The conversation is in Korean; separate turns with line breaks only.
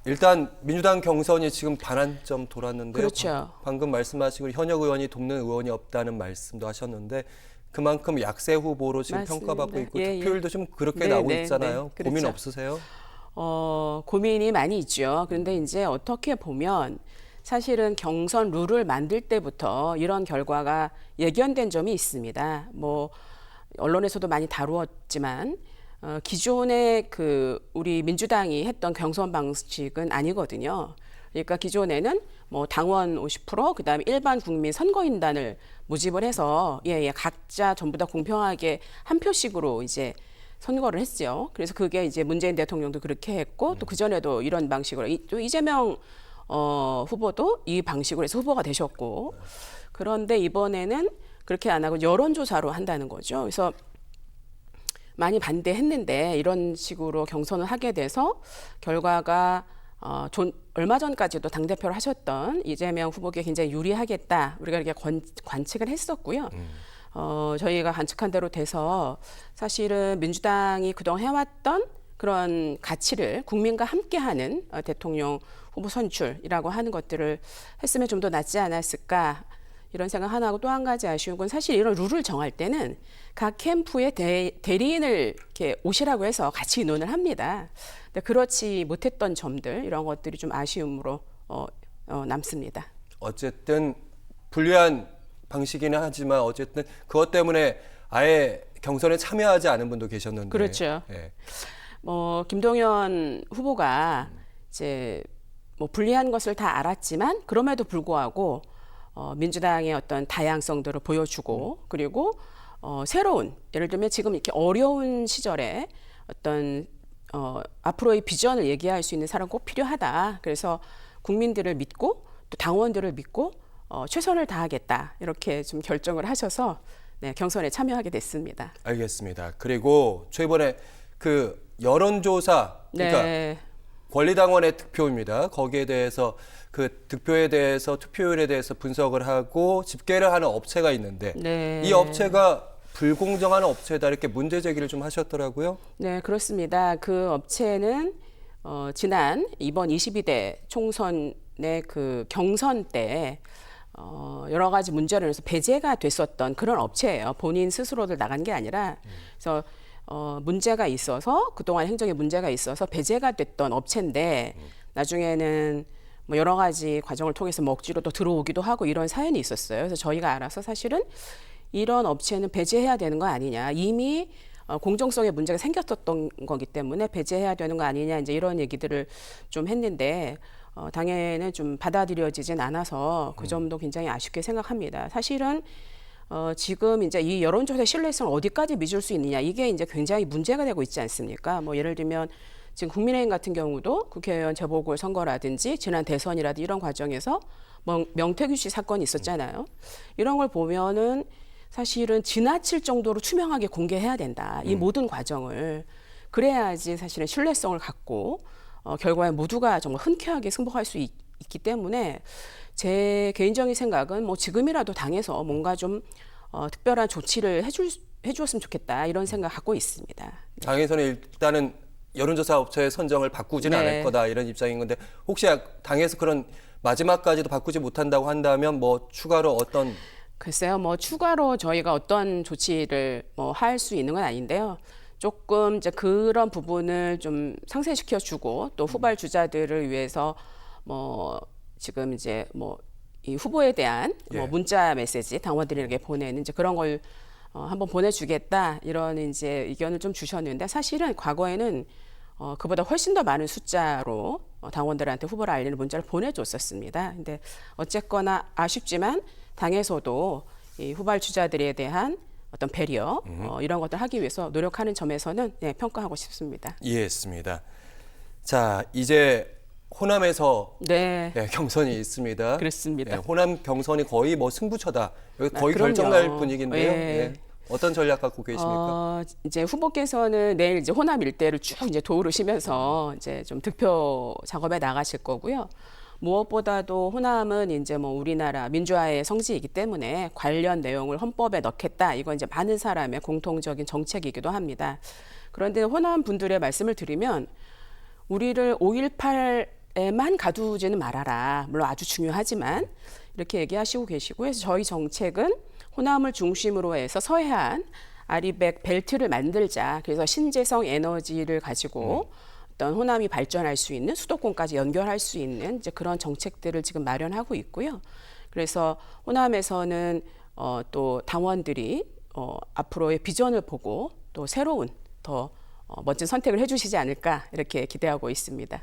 일단 민주당 경선이 지금 반환점 돌았는데요.
그렇죠.
방금 말씀하신 그 현역 의원이 돕는 의원이 없다는 말씀도 하셨는데 그만큼 약세 후보로 지금
맞습니다.
평가받고 있고
예,
투표율도 좀 그렇게
네,
나오고
네,
있잖아요.
네.
고민
그렇죠.
없으세요?
고민이 많이 있죠. 그런데 이제 어떻게 보면 사실은 경선 룰을 만들 때부터 이런 결과가 예견된 점이 있습니다. 뭐 언론에서도 많이 다루었지만 기존의 그 우리 민주당이 했던 경선 방식은 아니거든요. 그러니까 기존에는 뭐 당원 50%, 그다음에 일반 국민 선거인단을 모집을 해서 각자 전부 다 공평하게 한 표씩으로 이제 선거를 했죠. 그래서 그게 이제 문재인 대통령도 그렇게 했고 또 그전에도 이런 방식으로 또 이재명 후보도 이 방식으로 해서 후보가 되셨고 그런데 이번에는 그렇게 안 하고 여론조사로 한다는 거죠. 그래서 많이 반대했는데 이런 식으로 경선을 하게 돼서 결과가 얼마 전까지도 당대표를 하셨던 이재명 후보에게 굉장히 유리하겠다. 우리가 이렇게 관측을 했었고요. 저희가 관측한 대로 돼서 사실은 민주당이 그동안 해왔던 그런 가치를 국민과 함께하는 대통령 후보 선출이라고 하는 것들을 했으면 좀 더 낫지 않았을까 이런 생각 하나 하고 또 한 가지 아쉬운 건 사실 이런 룰을 정할 때는 각 캠프의 대리인을 이렇게 오시라고 해서 같이 의논을 합니다. 근데 그렇지 못했던 점들 이런 것들이 좀 아쉬움으로 남습니다.
어쨌든 불리한 방식이긴 하지만 어쨌든 그것 때문에 아예 경선에 참여하지 않은 분도 계셨는데.
그렇죠.
예.
김동연 후보가 이제 뭐 불리한 것을 다 알았지만 그럼에도 불구하고 민주당의 어떤 다양성들을 보여주고 그리고 새로운 예를 들면 지금 이렇게 어려운 시절에 어떤 앞으로의 비전을 얘기할 수 있는 사람 꼭 필요하다. 그래서 국민들을 믿고 또 당원들을 믿고 최선을 다하겠다 이렇게 좀 결정을 하셔서 네, 경선에 참여하게 됐습니다.
알겠습니다. 그리고 최근에 그 여론조사 그러니까
네.
권리당원의 득표입니다. 거기에 대해서 그 득표에 대해서 투표율에 대해서 분석을 하고 집계를 하는 업체가 있는데
네.
이 업체가 불공정한 업체다 이렇게 문제 제기를 좀 하셨더라고요.
네, 그렇습니다. 그 업체는 지난 이번 22대 총선의 그 경선 때 여러 가지 문제로 인해서 배제가 됐었던 그런 업체예요. 본인 스스로들 나간 게 아니라 그래서 문제가 있어서 그동안 행정에 문제가 있어서 배제가 됐던 업체인데 나중에는 뭐 여러 가지 과정을 통해서 억지로 또 들어오기도 하고 이런 사연이 있었어요. 그래서 저희가 알아서 사실은 이런 업체는 배제해야 되는 거 아니냐. 이미 공정성에 문제가 생겼었던 거기 때문에 배제해야 되는 거 아니냐. 이제 이런 얘기들을 좀 했는데 당에는 좀 받아들여지진 않아서 그 점도 굉장히 아쉽게 생각합니다. 사실은 지금 이제 이 여론조사 신뢰성을 어디까지 믿을 수 있느냐 이게 이제 굉장히 문제가 되고 있지 않습니까? 뭐 예를 들면 지금 국민의힘 같은 경우도 국회의원 재보궐 선거라든지 지난 대선이라든지 이런 과정에서 뭐 명태균 씨 사건이 있었잖아요. 이런 걸 보면은 사실은 지나칠 정도로 투명하게 공개해야 된다. 이 모든 과정을 그래야지 사실은 신뢰성을 갖고 결과에 모두가 정말 흔쾌하게 승복할 수 있기 때문에 제 개인적인 생각은 뭐 지금이라도 당에서 뭔가 좀 특별한 조치를 해주었으면 좋겠다 이런 생각 갖고 있습니다.
당에서는 일단은 여론조사 업체의 선정을 바꾸지는
네.
않을 거다 이런 입장인 건데 혹시 당에서 그런 마지막까지도 바꾸지 못한다고 한다면 뭐 추가로 어떤
글쎄요, 뭐 추가로 저희가 어떤 조치를 뭐 할 수 있는 건 아닌데요. 조금 이제 그런 부분을 좀 상쇄시켜주고 또 후발 주자들을 위해서 뭐 지금 이제 뭐 이 후보에 대한 뭐 문자 메시지 당원들에게 보내는 이제 그런 걸 한번 보내주겠다 이런 이제 의견을 좀 주셨는데 사실은 과거에는 그보다 훨씬 더 많은 숫자로 당원들한테 후보를 알리는 문자를 보내줬었습니다. 근데 어쨌거나 아쉽지만 당에서도 이 후발 주자들에 대한 어떤 배려 이런 것들 하기 위해서 노력하는 점에서는 네, 평가하고 싶습니다.
이해했습니다. 자, 이제 호남에서
네,
경선이 있습니다.
그렇습니다.
호남 경선이 거의 뭐 승부처다. 여기 거의
그럼요.
결정날 분위기인데요.
예.
어떤 전략 갖고 계십니까?
이제 후보께서는 내일 이제 호남 일대를 쭉 이제 도우시면서 이제 좀 득표 작업에 나가실 거고요. 무엇보다도 호남은 이제 뭐 우리나라 민주화의 성지이기 때문에 관련 내용을 헌법에 넣겠다. 이건 이제 많은 사람의 공통적인 정책이기도 합니다. 그런데 호남 분들의 말씀을 드리면 우리를 5.18 에만 가두지는 말아라. 물론 아주 중요하지만 이렇게 얘기하시고 계시고 그래서 저희 정책은 호남을 중심으로 해서 서해안 아리백 벨트를 만들자. 그래서 신재생 에너지를 가지고 어떤 호남이 발전할 수 있는 수도권까지 연결할 수 있는 이제 그런 정책들을 지금 마련하고 있고요. 그래서 호남에서는 또 당원들이 앞으로의 비전을 보고 또 새로운 더 멋진 선택을 해주시지 않을까 이렇게 기대하고 있습니다.